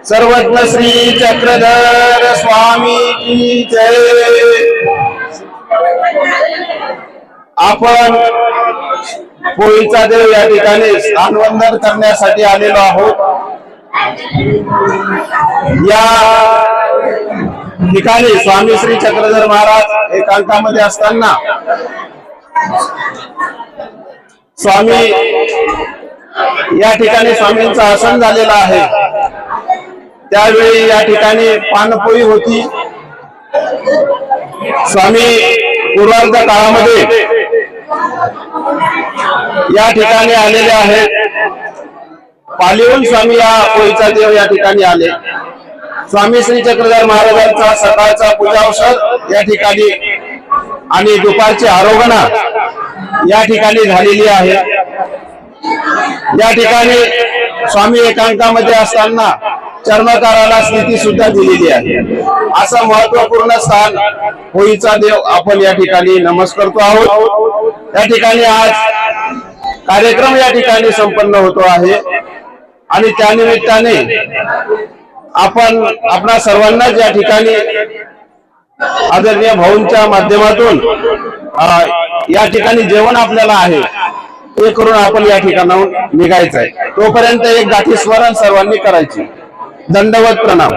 सर्वज्ञ श्री चक्रधर स्वामी की जय। आपण पोळीचा देव या ठिकाणी स्थानवंदन करण्यासाठी आलेलो आहोत। या ठिकाणी स्वामी श्री चक्रधर महाराज एकांतामध्ये असताना स्वामी या ठिकाणी स्वामींचा आसन झालेला आहे। त्यावेळी या ठिकाणी पानपोळी होती। स्वामी पूर्वार्ध काळामध्ये या ठिकाणी आलेले आहेत। पालीहून स्वामी या पोळीचा देव या ठिकाणी आले। स्वामी श्री चक्रधर महाराजांचा सकाळचा पूजावसर या ठिकाणी आणि दुपारची आरोहणा या ठिकाणी झालेली आहे। या ठिकाणी स्वामी एकांतामध्ये असताना चर्मकाराला स्थिती सुद्धा दिलेली आहे। असं महत्वपूर्ण स्थान होळीचा देव आपण या ठिकाणी नमस्कारतो आहोत। या ठिकाणी आज कार्यक्रम या ठिकाणी संपन्न होतो आहे आणि त्यानिमित्ताने आपण आपणा सर्वांना या ठिकाणी आदरणीय भाऊंच्या माध्यमातून या ठिकाणी जेवण आपल्याला आहे ते करून आपण या ठिकाणाहून निघायचं आहे। तोपर्यंत एक गाठी स्मरण सर्वांनी करायची। दंडवत प्रणाम।